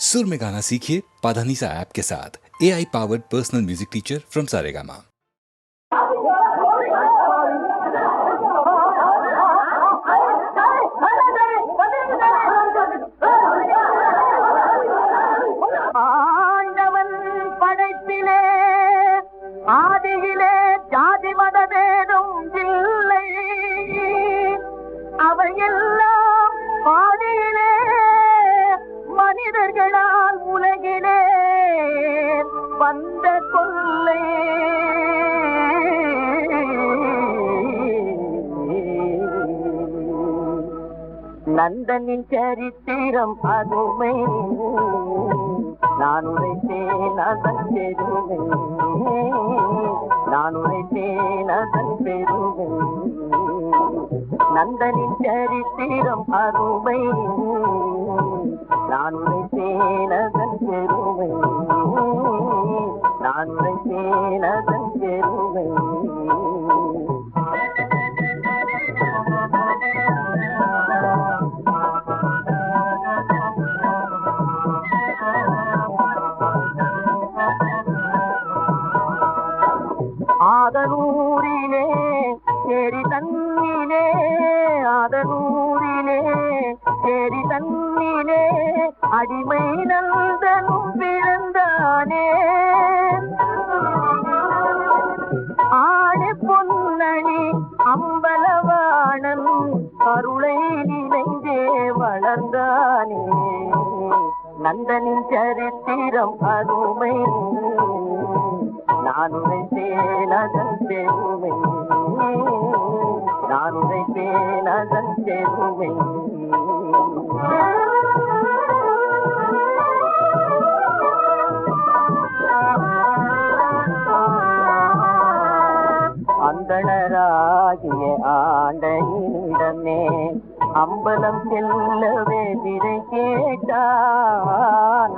सुर में गाना सीखिए पाधानीसा ऐप के साथ। AI powered personal music teacher from Saregama. ஆண்டவன் படைப்பிலே ஆதியிலே ஜாதி மதபேதம் இல்லை, அவையெல்லாம் பாதியிலே மனிதர்களால் உலகிலே வந்த கொள்ளை. நந்தனின் சரித்திரம் அதுமை, நான் உரைத்தேன் அதன் பெருமை, நான் உரைத்தேன் அதன் பெருமை. நந்தனின் சரித்திரம் அருமை, நான் உரைத்தேன் அதன் பெருமை, நான் உரைத்தேன் அதன் பெருமை. ஆதனூரிலே சேரி தன்னிலே, ஆதனூரிலே சேரி தன்னிலே அடிமை நந்தனும் பிறந்தானே. ஆணி பொன்னணி அம்பலவாணன் அருளை நினைந்தே வளர்ந்தானே. நந்தனின் சரித்திரம் அருமை, நான் உரைத்தேன் அதன் பெருமை, நான் உரைத்தேன் அதன் பெருமை. அந்தணராகிய ஆண்டையிடமே அம்பலம் செல்லவே திரை கேட்டான்.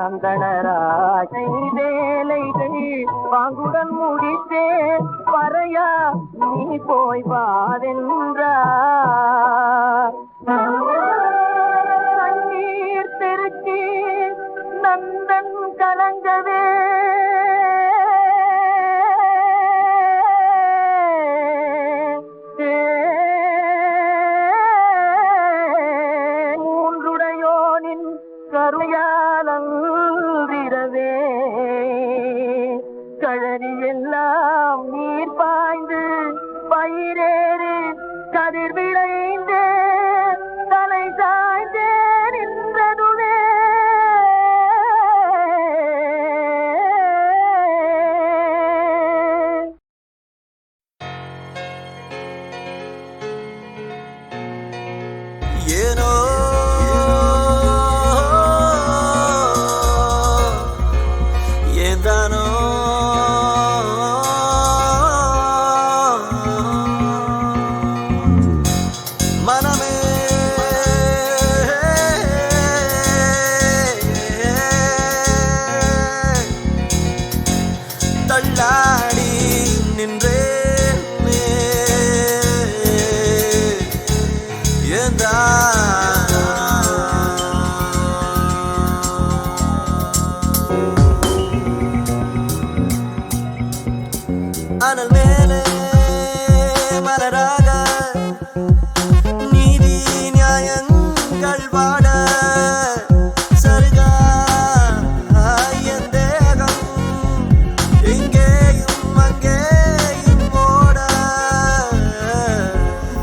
அந்தணராகை வேலைகள் பாங்குடன் முடித்தே வரையா நீ போய் வாதென்றார். கண்ணீர் பெருக்கி நந்தன் கலங்கவே கருயாலந்திரவே கழறி எல்லாம் நீர் பாய்ந்து பயிரேறி கதிர் விளைந்தே தலை சாய்ந்தே நின்றதுவே. ஏனோ ஏந்தானோ மனமே தள்ளாடி நின்றேனே. ஏந்தா அனல் மேலே மலராக நீதி நியாயங்கள் வாட சருகா என் தேகம் இங்கேயும் அங்கேயும் ஓட.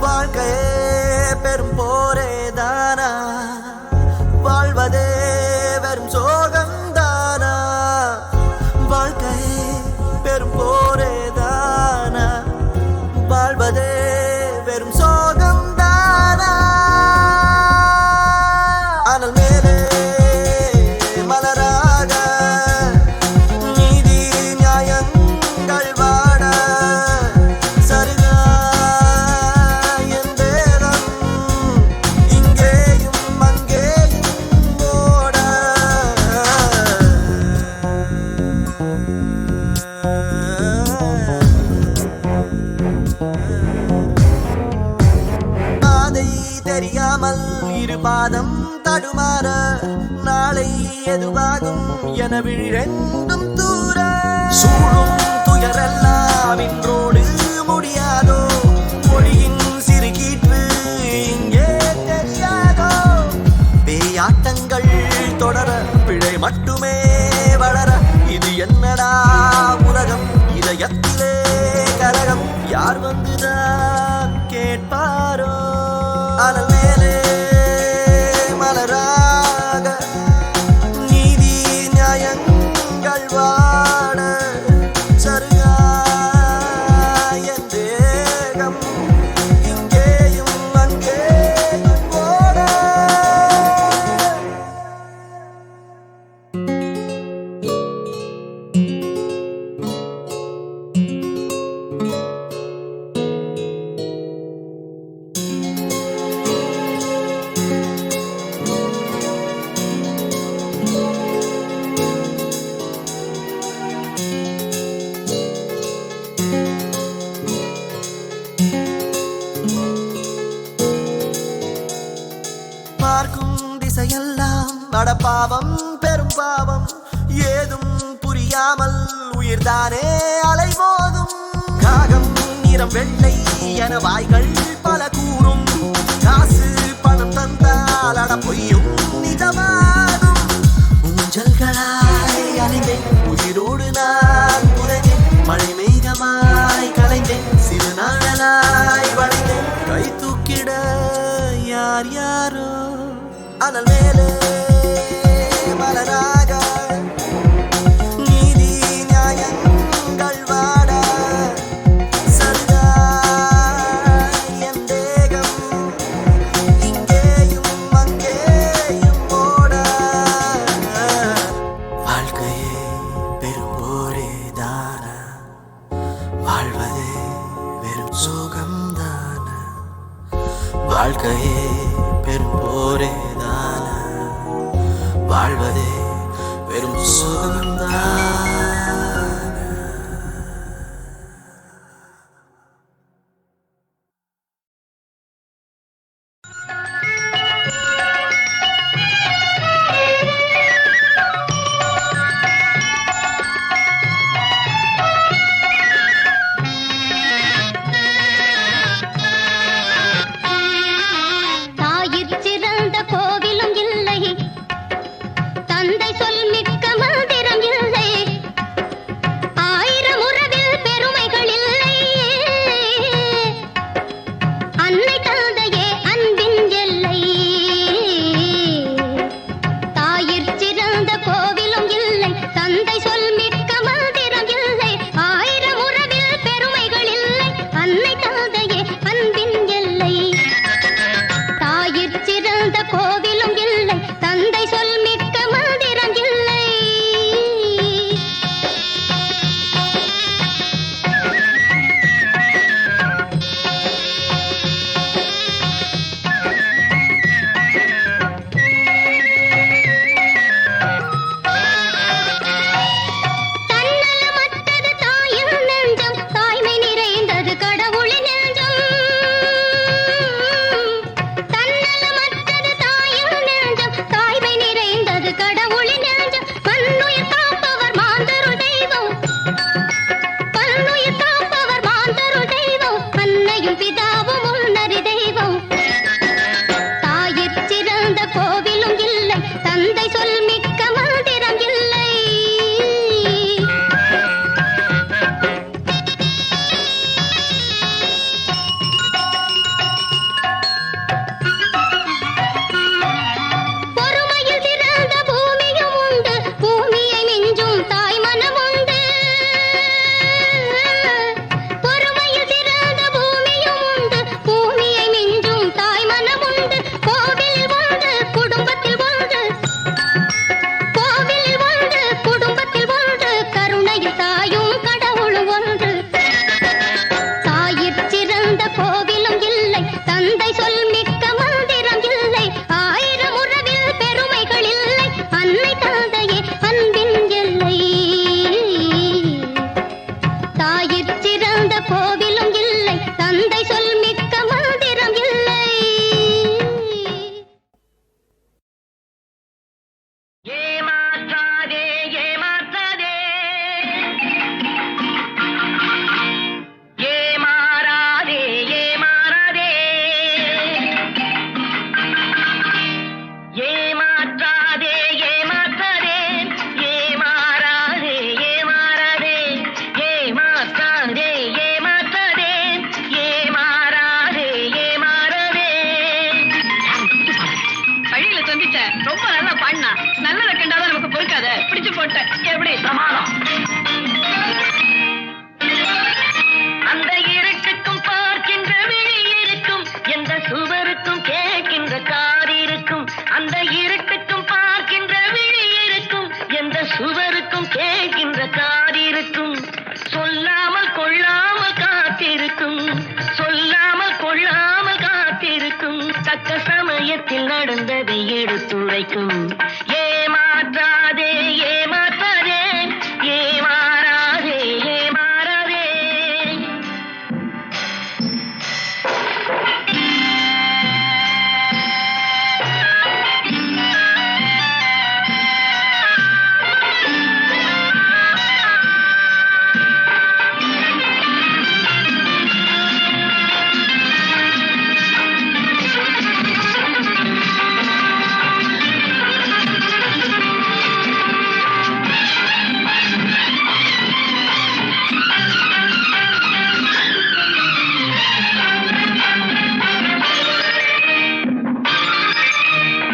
வாழ்க்கையே பெரும் போரே தானா, வாழ்வதே வெறும் சோகந்தானா. வாழ்க்கையே பெரும் போரே தானா. எதுவாகும் என விழிரெண்டும் தூர சூழும் துயரெல்லாம் இன்றோடு முடியாதோ மொழியின் சிறுகீற்று இங்கே தெரியாதோ பேயாட்டங்கள் தொடர பிழை மட்டுமே வளர இது என்னடா உலகம் இதயத்திலே கலகம் யார் வந்துதான் கேட்பாரோ அனல் மேலே மலராக நீதி நியாயங்கள் வாட சருகா என் தேகம் இங்கேயும் அங்கேயும் ஓட பார்க்கும் திசையெல்லாம் அடப்பாவம் பெரும் பாவம் ஏதும் புரியாமல் உயிர்தானே அலைமோதும் காகம் நிறம் வெள்ளை என வாய்கள் பல கூறும் காசு பணம் தந்தால் அட பொய்யும் நிஜமாகும் ஊஞ்சல்களாய் அலைந்தேன் உயிரோடு நான் புதைந்தேன் மழை மேகமாய் கலைந்தேன் சிறு நாளலாய் வளைந்தேன் கை தூக்கிட யார் யாரோ அனல் மேலே மலராக நீதி நியாயங்கள் வாட சருகா என் தேகம் இங்கேயும் அங்கேயும் ஓட வாழ்க்கையே பெரும்போரே தான வாழ்வதே வெறும் சோகம்தான வாழ்க்கையே பெரும்போரே தான வாழ்வதே வெறும் சுகம்தான் கோவிலும் இல்லை தந்தை சொல் மிக்க மந்திரம் இல்லை வந்துட்டேன். எப்படி சமாளம்? அந்த இருட்டுக்கும் பார்க்கின்ற விழி இருக்கும், எந்த சுவருக்கும் கேட்கின்ற காது இருக்கும். அந்த இருட்டுக்கும் பார்க்கின்ற விழி இருக்கும், எந்த சுவருக்கும் கேட்கின்ற காது இருக்கும். சொல்லாமல் கொள்ளாமல் காத்திருக்கும், சொல்லாமல் கொள்ளாமல் காத்திருக்கும். தக்க சமயத்தில் நடந்ததை எடுத்துரைக்கும். ஏமாற்றாதே ஏமாற்றாதே ஏமாறாதே ஏமாறாதே.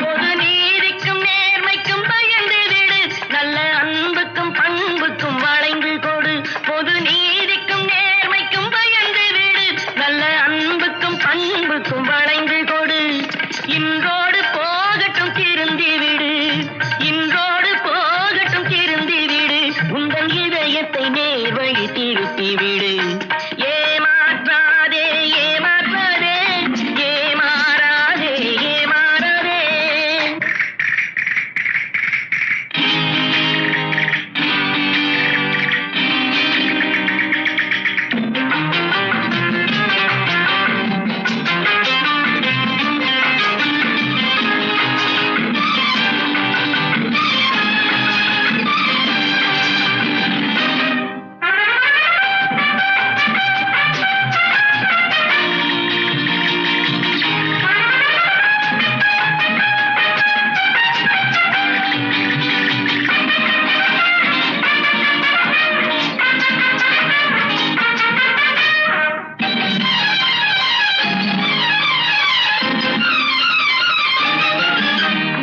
பொது நீதிக்கும் நேர்மைக்கும் பயந்து விடு, நல்ல அன்புக்கும் பண்புக்கும் வளைந்து கொடு. பொது நீதிக்கும் நேர்மைக்கும் பயந்து விடு, நல்ல அன்புக்கும் பண்புக்கும் வளைந்து கொடு. இன்றோடு போகட்டும் திருந்தி விடு, இன்றோடு போகட்டும் திருந்தி விடு. உங்கள் இதயத்தை நேர்வழி திருப்பி விடு. ஏமாற்றாதே ஏமாற்றாதே ஏமாறாதே ஏமாறாதே.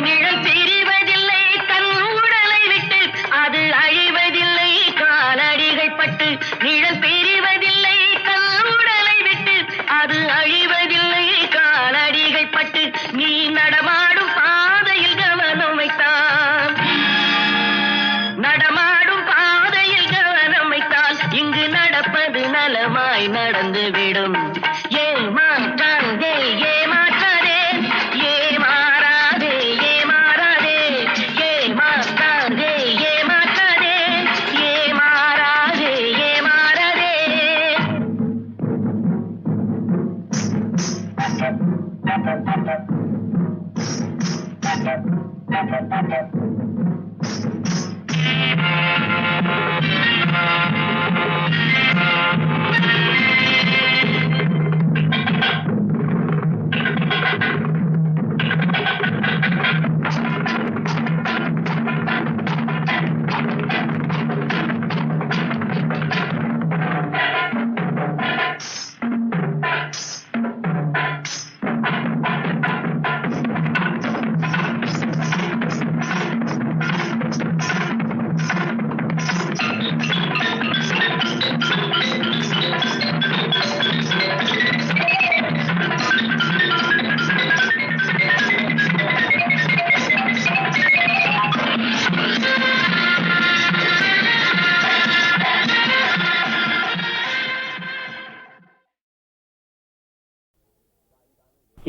நிழல் பிரிவதில்லை தன் உடலை விட்டு, அது அழிவதில்லை காலடிகள் பட்டு. நிழல் பிரிவதில்லை தன் உடலை விட்டு, அது அழிவதில்லை காலடிகள் பட்டு. நீ நடமாடும் பாதையில் கவனம் வைத்தான், நடமாடும் பாதையில் கவனம் வைத்தால் இங்கு நடப்பது நலமாய் நடந்துவிடும். ஏமாற்றாதே ஏமாற்றாதே ஏமாறாதே ஏமாறாதே ஏமாற்றாதே ஏமாற்றாதே ஏமாறாதே ஏமாறாதே.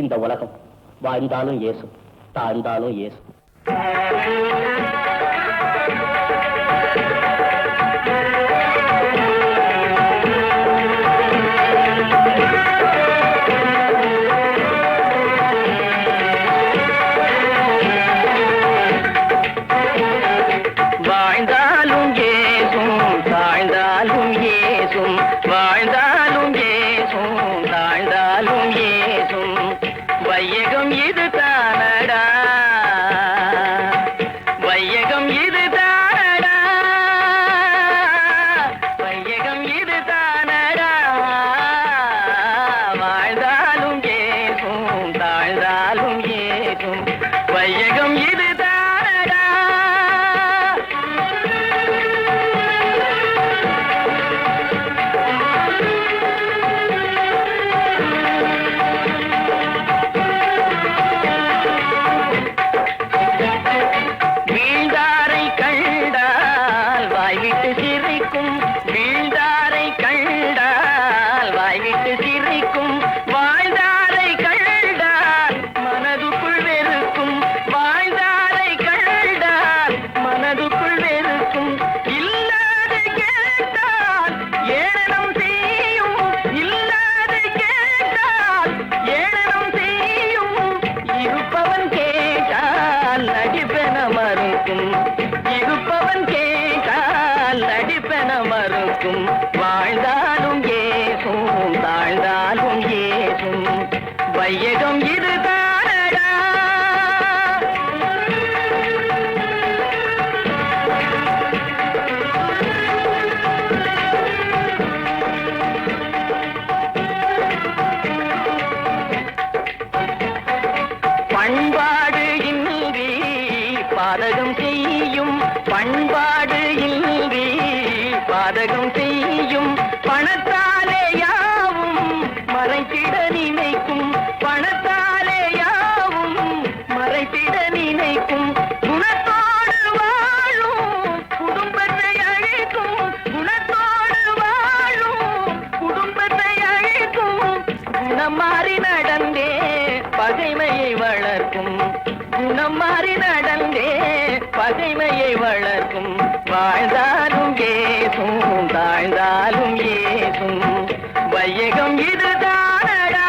இந்த உலகம் வாழ்ந்தாலும் ஏசும், தாழ்ந்தாலும் ஏசும். வாழ்ந்தாலும் ஏசும் தாழ்ந்தாலும் ஏசும், வாழ்ந்தாலும் ஏசும் தாழ்ந்தாலும் ஏசும். வையகம் இது தானடா, பண்பாடு இன்றி பாதகம் செய்யும் பணத்தாலே யாவும் மறைத்திட நினைக்கும் பணத்தாலே யாவும் மறைத்திட நினைக்கும் குணத்தோடு வாழும் குடும்பத்தை அழிக்கும் குணத்தோடு வாழும் குடும்பத்தை அழிக்கும் குணம் மாறி நடந்தே பகைமையை வளர்க்கும் குணம் மாறி நடந்தே பகைமையை வளர்க்கும் வாழ்ந்தாலும் ஏசும் தாழ்ந்தாலும் ஏசும் வையகம் இதுதானடா.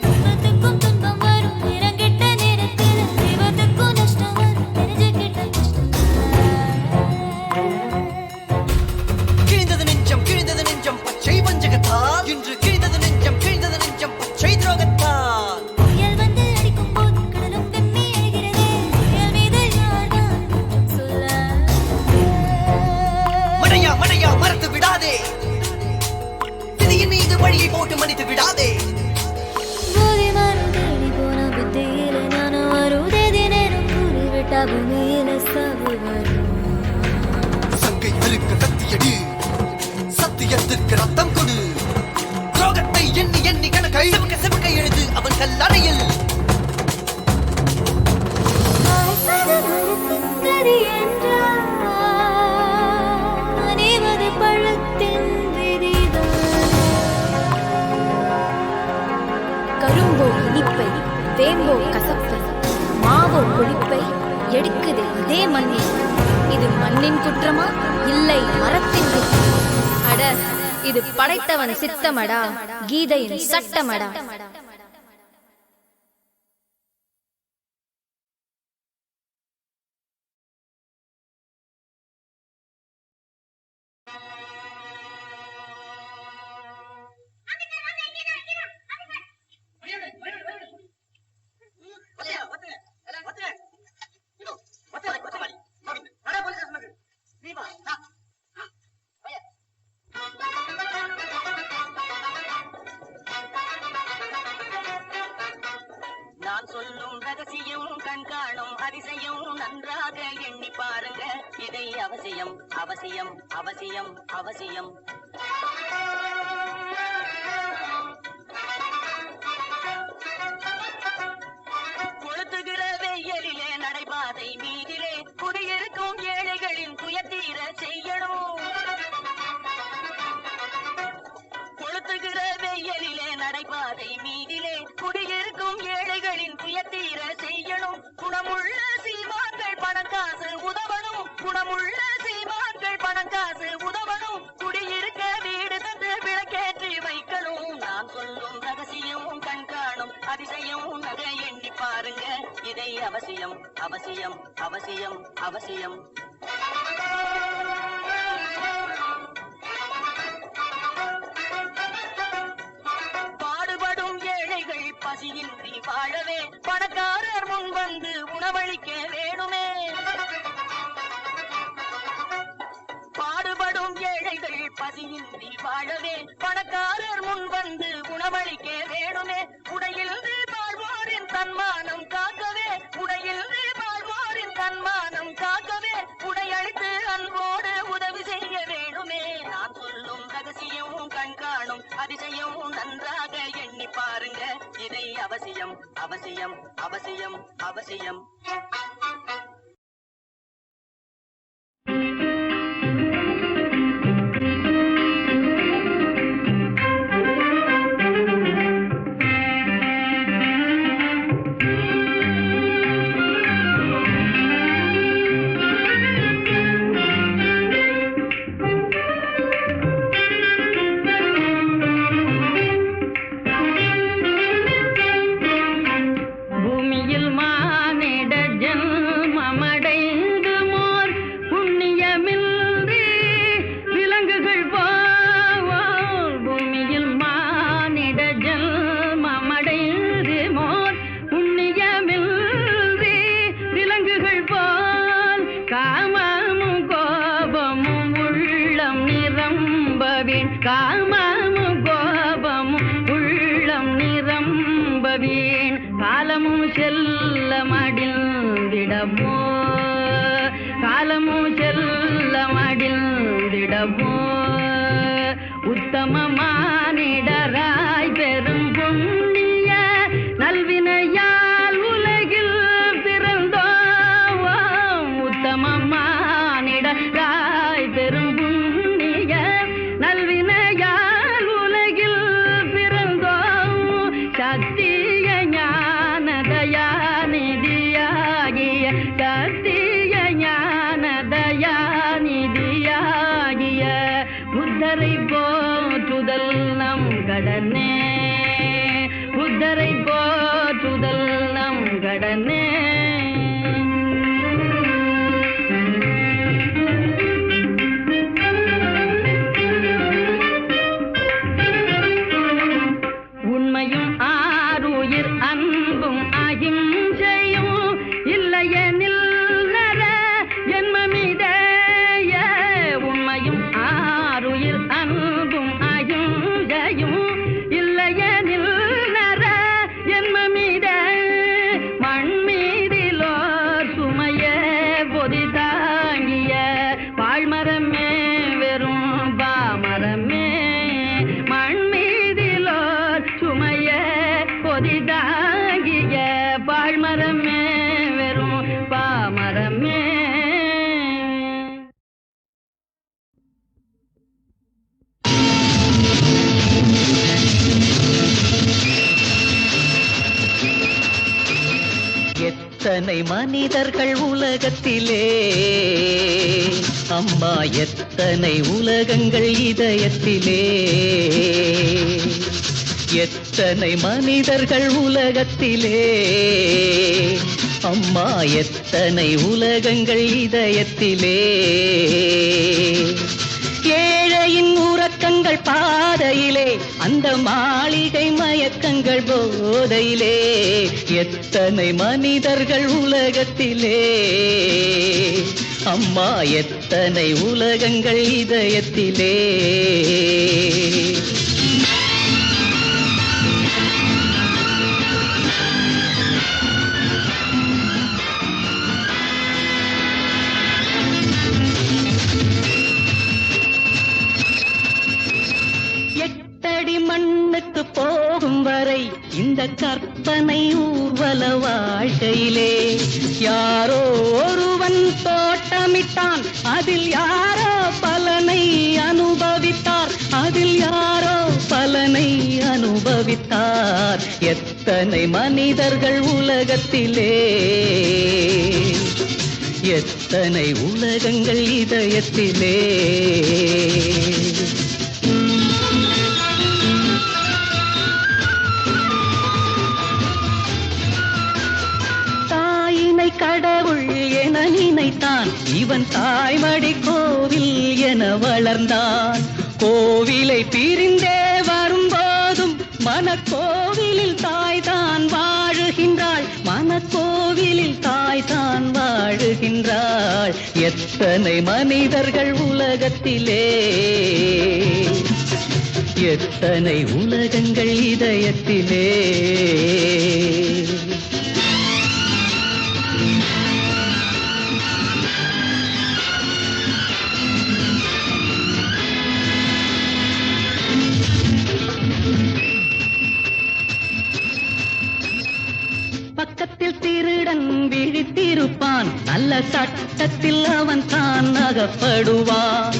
தெய்வத்துக்கும் துன்பம் வரும் நிறங்கெட்ட நேரத்தில் தெய்வத்துக்கும் நஷ்டம் வரும் தெரிஞ்சுக்கிட்ட கஷ்டம். கிழிந்தது நெஞ்சம் பச்சை வஞ்சகத்தால் இன்று கிழிந்தது நெஞ்சம் பச்சை துரோகத்தால். புயல் வந்து அடிக்கும் போது கடலும் வெம்மி அழுகிறதே புயல் மீது யார்தான் குற்றம் சொல்ல. மடையா மறந்து விடாதே, விதியின் மீது வழியை போட்டு மன்னித்து விடாதே. போதி மரம் தேடி போன புத்தியில நானும் வருதேதி நேரம் கூறிவிட்டா பூமியில சாவு வரும். சங்கை திருக்க கத்தியடி, சத்தியத்திற்கு ரத்தம் கொடு. துரோகத்தை எண்ணி எண்ணி கணக்கை சிவக்க எழுது அவன் கல்லறையில். வாழ்வது மரத்தின் கதி என்றால் அணிவது பழத்தின் விதிதான். கரும்போ இனிப்பை, வேம்போ கசப்பை, மாவோ புளிப்பை எடுக்குதே இதே மண்ணில். இது மண்ணின் குற்றமா இல்லை மரத்தின் குற்றமா? அட, இது படைத்தவன் சித்தமடா, கீதையின் சட்டமடா. நான் சொல்லும் ரகசியம் கண்காணும் அதிசயம் நன்றாக எண்ணி பாருங்க இதை அவசியம் அவசியம் அவசியம் அவசியம். கொளுத்துகிற வெயிலிலே நடைபாதை மீதிலே குடியிருக்கும் ஏழைகளின் துயத்தீர செய்யணும். கொளுத்துகிற வெயிலிலே நடைபாதை மீதிலே குடியிருக்கும் ஏழைகளின் துயத்தீர செய்யணும். குணமுள்ள சீமான்கள் பணம் காசு உதவணும். குணமுள்ள சீமான்கள் பணம் காசு உதவணும். குடியிருக்க வீடு தந்து விளக்கேற்றி வைக்கணும். நான் சொல்லும் ரகசியம் கண்காணும் அதிசயம் நகை எண்ணி பாருங்க இதை அவசியம் அவசியம் அவசியம் அவசியம். பாடுபடும் ஏழைகள் பசியின்றி வாழவே பணக்காரர் முன் வந்து உணவளிக்க வேணுமே. பாடுபடும் ஏழைகள் பசியின்றி வாழவே பணக்காரர் முன் வந்து உணவளிக்க வேணுமே. உடையில் வாழ்வோரின் தன்மானம் காக்கவே உடையில் வாழ்வோரின் தன்மானம் காக்கவே உடையளித்து அன்போடு உதவி செய்ய வேணுமே. நான் சொல்லும் ரகசியம் கண்காணும் அதிசயம் நன்றாக எண்ணி பாருங்க இதை அவசியம் அவசியம் அவசியம் அவசியம். பூமியில் மானிட வாழ்ந்திடவோ காலமும் செல்ல மடிந்திடவோ உத்தம மானிடராய் பெரும் புண்ணிய நல்வினையால் உலகில் பிறந்தோம் உத்தம மானிடராய் பெரும் புண்ணிய நல்வினையால் உலகில் பிறந்தோம் சத்திய ஞான தயாநிதியாகிய சத்திய ஞான தயாநிதியாகிய புத்தரை போற்றுதல் நம் கடனே புத்தரை போற்றுதல் நம் கடனே உண்மையும் ஆருயிர் அன்பும் அகிம்சையும் இல்லையெனில் நர ஜென்மமிதேய உண்மையும் ஆருயிர் அன்பும் அகிம்சையும் இல்லையெனில் நர ஜென்மமித மண்மீதிலோர் சுமைய பொதி தாங்கிய வாழ்மரமே வெறும் பாமரமே மண்மீதிலோர் சுமைய பொதி தாங்கிய வாழ்மரமே வெறும் பாமரமே எத்தனை மனிதர்கள் உலகத்திலே அம்மா எத்தனை உலகங்கள் இதயத்திலே எத்தனை மனிதர்கள் உலகத்திலே அம்மா எத்தனை உலகங்கள் இதயத்திலே ஏழையின் உறக்கங்கள் பாதையிலே அந்த மாளிகை மயக்கங்கள் போதையிலே எத்தனை மனிதர்கள் உலகத்திலே அம்மா எத்தனை உலகங்கள் இதயத்திலே மண்ணுக்கு போகும் வரை இந்த கற்பனை ஊர்வல வாழ்க்கையிலே யாரோ ஒருவன் தோட்டமிட்டான் அதில் யாரோ பலனை அனுபவித்தார் அதில் யாரோ பலனை அனுபவித்தார் எத்தனை மனிதர்கள் உலகத்திலே எத்தனை உலகங்கள் இதயத்திலே கடவுள் என நினைத்தான் இவன் தாய்மடி கோவில் என வளர்ந்தான் கோவிலை பிரிந்தே வரும்போதும் மனக்கோவிலில் தாய்தான் வாழுகின்றாள் மனக்கோவிலில் தாய்தான் வாழுகின்றாள் எத்தனை மனிதர்கள் உலகத்திலே எத்தனை உலகங்கள் இதயத்திலே பக்கத்தில் திருடன் விழித்திருப்பான் நல்ல சட்டத்தில் அவன் தான் அகப்படுவான்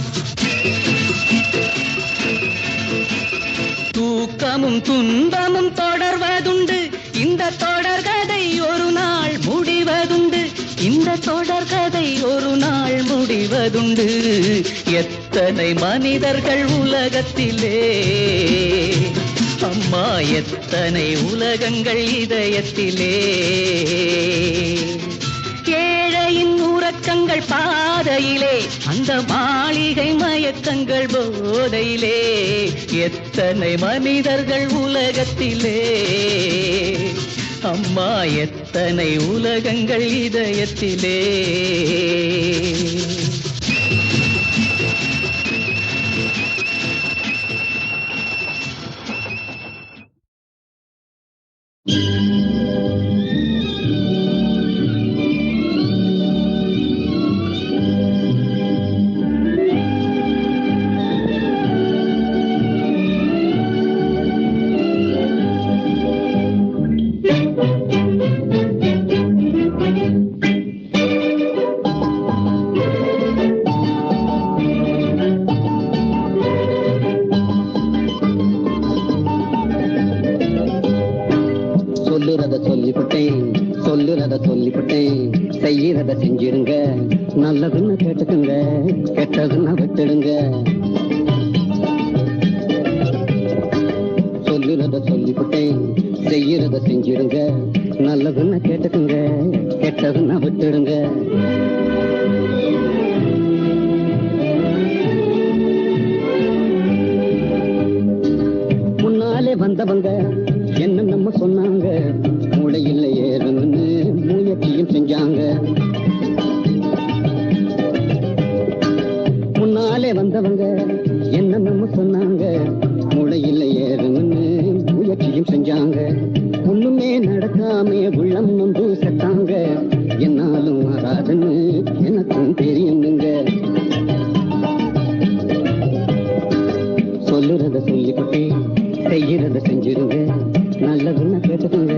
தூக்கமும் துன்பமும் தொடர்வதுண்டு இந்த தொடர்கதை ஒரு நாள் முடிவதுண்டு இந்த தொடர்கதை ஒரு நாள் முடிவதுண்டு எத்தனை மனிதர்கள் உலகத்திலே அம்மா எத்தனை உலகங்கள் இதயத்திலே ஏழையின் உறக்கங்கள் பாதையிலே அந்த மாளிகை மயக்கங்கள் போதையிலே எத்தனை மனிதர்கள் உலகத்திலே அம்மா எத்தனை உலகங்கள் இதயத்திலே செய்யறத செஞ்சிருங்க, நல்லதுன்னு கேட்டுக்குங்க, கெட்டதுன்னா விட்டுடுங்க. சொல்லுறத சொல்லிவிட்டேன், செய்யறத செஞ்சிருங்க, நல்லதுன்னு கேட்டுக்குங்க, கெட்டதுன்னா விட்டுடுங்க. முன்னாலே வந்தவங்க என்ன நம்ம சொன்னாங்க, மூளையில் ஏறணும்னு முயற்சியும் செஞ்சாங்க. முன்னாலே வந்தவங்க என்ன நம்ம சொன்னாங்க, மூளையில் ஏறணும்னு முயற்சியும் செஞ்சாங்க. ஒண்ணுமே நடக்காம உள்ளம் நொந்து செத்தாங்க. என்னாலும் ஆகாதுன்னு எனக்கும் தெரியுங்க. சொல்லுறத சொல்லிக்கிட்டே செய்யறத செஞ்சிருங்க, நல்லதுன்னா கேட்டுக்குங்க,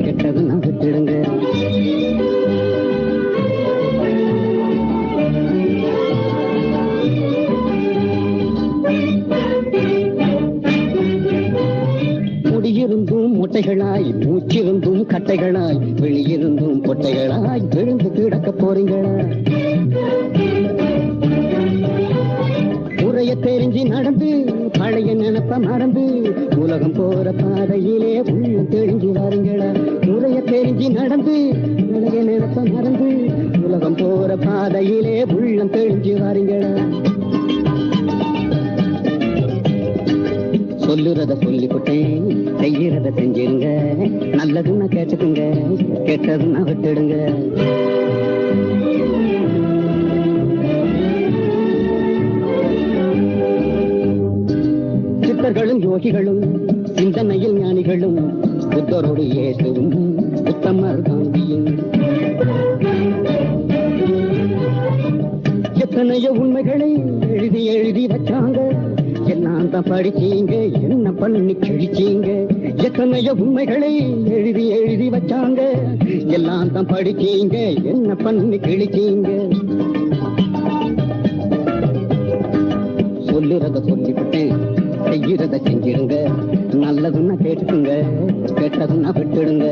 கெட்டதுன்னா விட்டுடுங்க. முடியிருந்தும் முட்டைகளாய், மூச்சிருந்தும் கட்டைகளாய், வெளியிருந்தும் பொட்டைகளாய் விழுந்து கிடக்க போறீங்களா? முறைய தெரிஞ்சு நடந்து பழைய நினைப்ப மறந்து உலகம் போற பாதையிலே உள்ள தெரிஞ்சு வாருங்களா? முறைய தெரிஞ்சு நடந்து பழைய நினைப்ப மறந்து உலகம் போற பாதையிலே உள்ளம் தெரிஞ்சு வாருங்களா? சொல்லுறத சொல்லிவிட்டேன், செய்யறத செஞ்சிருங்க, நல்லதுன்னா கேட்டுக்குங்க, கெட்டதுன்னா விட்டுடுங்க. சித்தர்களும் யோகிகளும் சிந்தனையில் ஞானிகளும் புத்தரோடு இயேசுவும் உத்தமர் காந்தியும் எத்தனையோ உண்மைகளை எழுதி எழுதி வச்சாங்க. எல்லாம் தான் படிச்சீங்க, என்ன பண்ணி கிழிச்சீங்க. எத்தனையோ உண்மைகளை எழுதி எழுதி வச்சாங்க. எல்லாம் தான் படிச்சீங்க, என்ன பண்ணி கிழிச்சீங்க. சொல்லுறத சொல்லிவிட்டேன், செய்யறத செஞ்சிருங்க, நல்லதுன்னா கேட்டுக்குங்க, கெட்டதுன்னா விட்டுடுங்க.